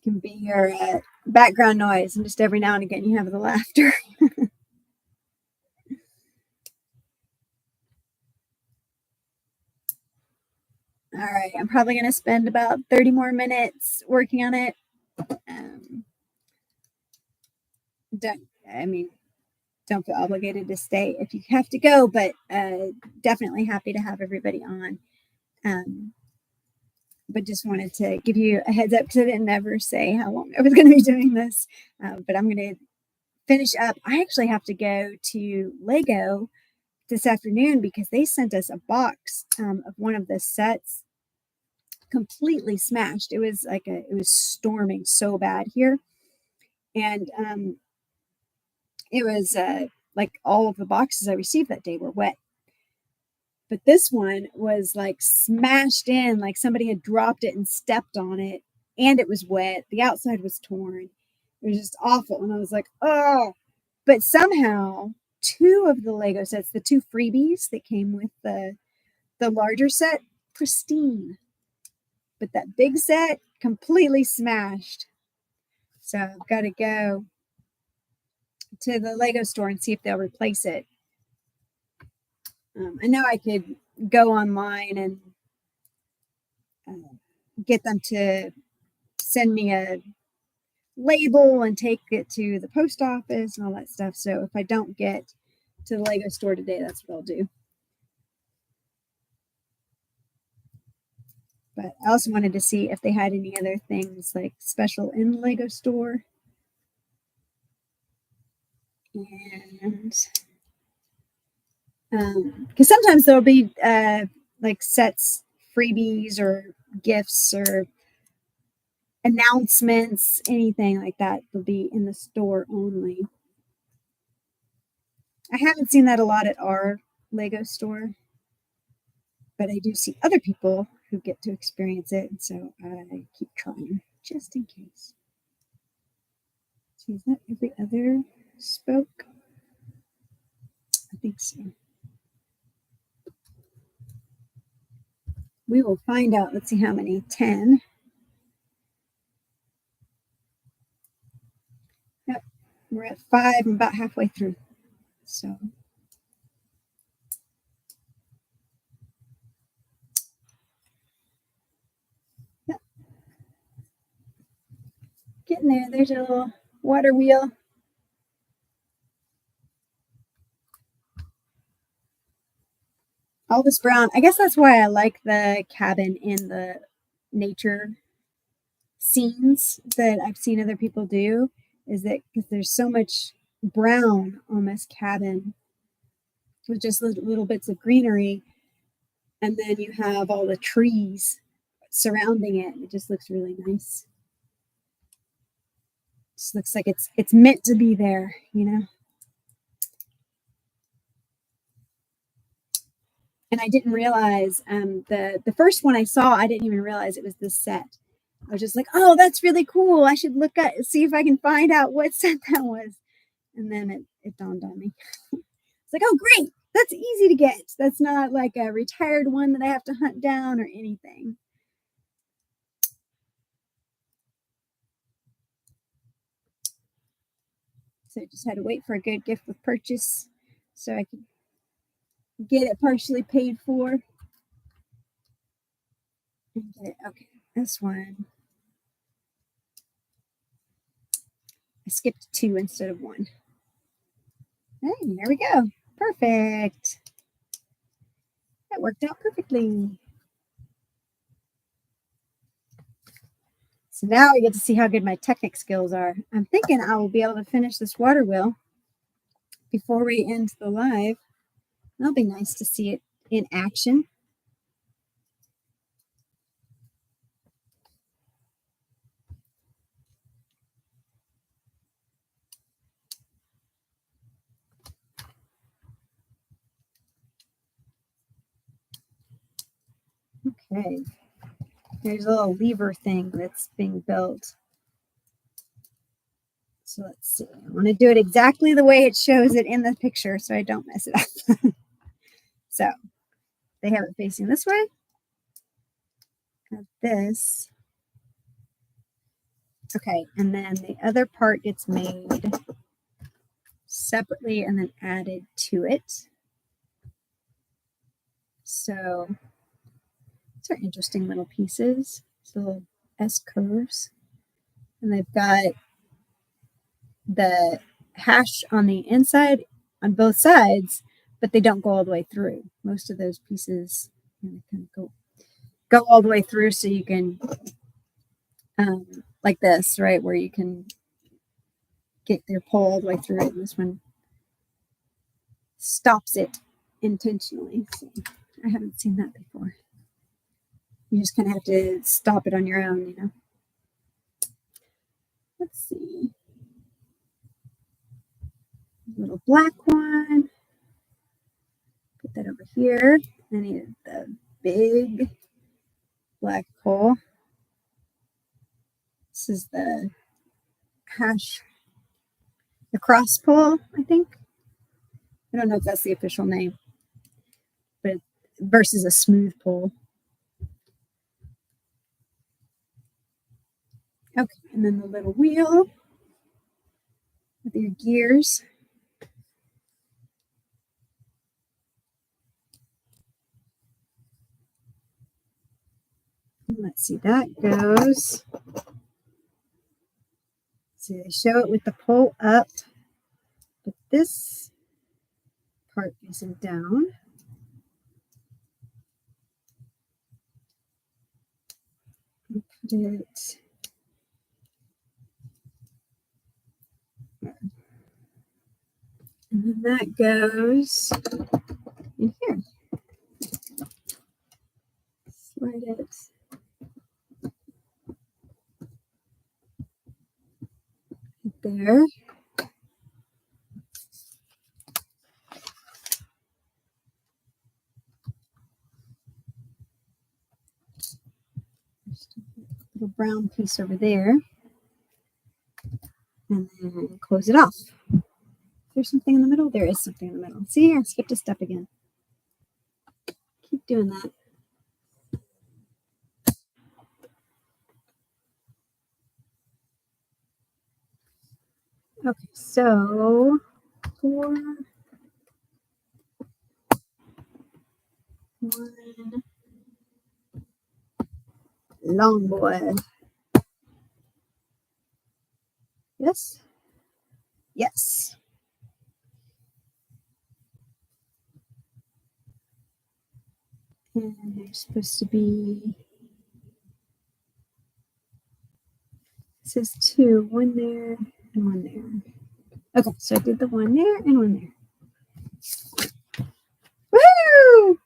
Can be your background noise, and just every now and again you have the laughter. All right, I'm probably going to spend about 30 more minutes working on it. Don't feel obligated to stay if you have to go, but definitely happy to have everybody on. But just wanted to give you a heads up because I didn't ever say how long I was going to be doing this. But I'm going to finish up. I actually have to go to Lego this afternoon because they sent us a box of one of the sets completely smashed. It was storming so bad here. And it was like all of the boxes I received that day were wet. But this one was like smashed in, like somebody had dropped it and stepped on it, and it was wet. The outside was torn. It was just awful. And I was like, oh. But somehow, two of the Lego sets, the two freebies that came with the larger set, pristine. But that big set, completely smashed. So I've got to go to the Lego store and see if they'll replace it. I know I could go online and get them to send me a label and take it to the post office and all that stuff. So if I don't get to the Lego store today, that's what I'll do. But I also wanted to see if they had any other things like special in the Lego store. And because sometimes there'll be like sets, freebies, or gifts, or announcements, anything like that will be in the store only. I haven't seen that a lot at our Lego store, but I do see other people who get to experience it, and so I keep trying just in case. So is that every other spoke? I think so. We will find out. Let's see how many. 10. Yep. We're at 5 and about halfway through. So yep. Getting there. There's a little water wheel. All this brown. I guess that's why I like the cabin in the nature scenes that I've seen other people do, is that because there's so much brown on this cabin with just little bits of greenery, and then you have all the trees surrounding it. It just looks really nice. It just looks like it's meant to be there, you know. And I didn't realize the first one I saw, I didn't even realize it was this set. I was just like, oh, that's really cool. I should look at see if I can find out what set that was. And then it dawned on me. It's like, oh, great. That's easy to get. That's not like a retired one that I have to hunt down or anything. So I just had to wait for a good gift with purchase so I could get it partially paid for. Okay, this one. I skipped 2 instead of 1. Hey, there we go. Perfect. That worked out perfectly. So now we get to see how good my Technic skills are. I'm thinking I will be able to finish this water wheel before we end the live. That'll be nice to see it in action. Okay. There's a little lever thing that's being built. So let's see. I want to do it exactly the way it shows it in the picture so I don't mess it up. So they have it facing this way. Got this. Okay, and then the other part gets made separately and then added to it. So these are interesting little pieces. These little S curves. And they've got the hash on the inside on both sides, but they don't go all the way through. Most of those pieces kind of go all the way through, so you can like this, right, where you can get your pole all the way through it. And this one stops it intentionally. So I haven't seen that before. You just kind of have to stop it on your own, you know. Let's see. A little black one. Put that over here. I needed the big black pole. This is the cross pole, I think. I don't know if that's the official name, but versus a smooth pole. Okay, and then the little wheel with your gears. Let's see, that goes. See, they show it with the pole up, but this part facing down. Put it. And then that goes in here. Slide it. Right there. There's a little brown piece over there. And then close it off. There's something in the middle? There is something in the middle. See, I skipped a step again. Keep doing that. Okay, so 4, 1, long boy. Yes? Yes. And there's supposed to be, it says 2, 1 there and 1 there. Okay, so I did the 1 there and 1 there. Woo!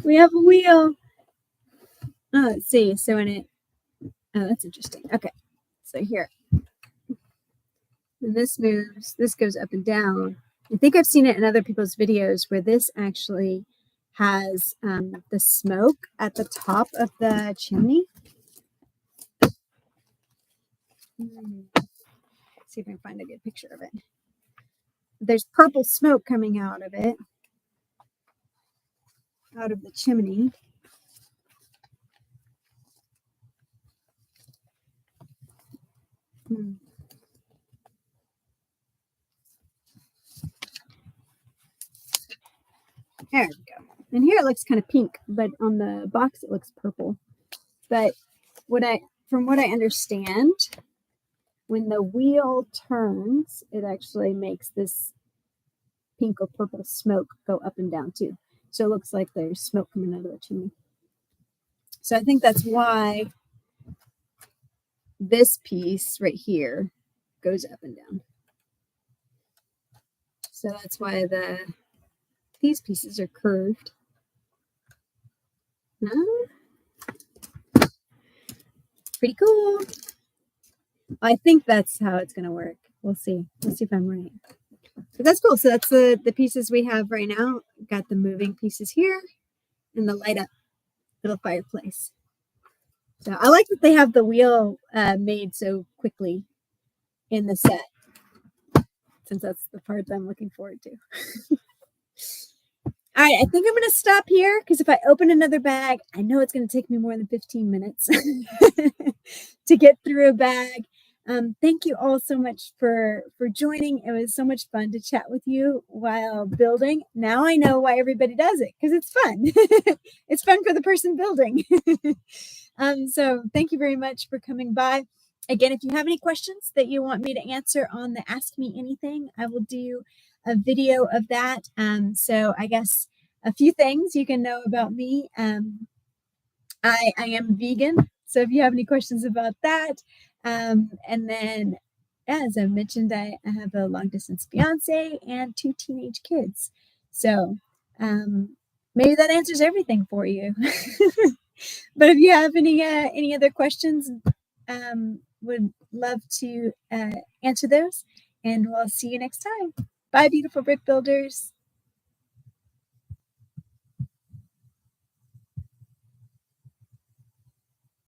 We have a wheel. Oh, let's see. So in it, oh, that's interesting. Okay, so here. When this moves, this goes up and down. I think I've seen it in other people's videos where this actually has the smoke at the top of the chimney. Let's see if I can find a good picture of it. There's purple smoke coming out of it, out of the chimney. There we go. And here it looks kind of pink, but on the box it looks purple. But from what I understand, when the wheel turns, it actually makes this pink or purple smoke go up and down too. So it looks like there's smoke coming out of the chimney. So I think that's why this piece right here goes up and down. So that's why these pieces are curved. Pretty cool. I think that's how it's going to work. We'll see. Let's see if I'm right. But that's cool. So that's the pieces we have right now. Got the moving pieces here and the light up little fireplace. So I like that they have the wheel made so quickly in the set, since that's the part that I'm looking forward to. All right, I think I'm going to stop here because if I open another bag, I know it's going to take me more than 15 minutes to get through a bag. Thank you all so much for joining. It was so much fun to chat with you while building. Now I know why everybody does it, because it's fun. It's fun for the person building. So thank you very much for coming by. Again, if you have any questions that you want me to answer on the Ask Me Anything, I will do a video of that. So I guess a few things you can know about me. I am vegan. So if you have any questions about that, and then as I mentioned, I have a long distance fiance and 2 teenage kids. So maybe that answers everything for you. But if you have any other questions, would love to answer those, and we'll see you next time. Bye, beautiful brick builders.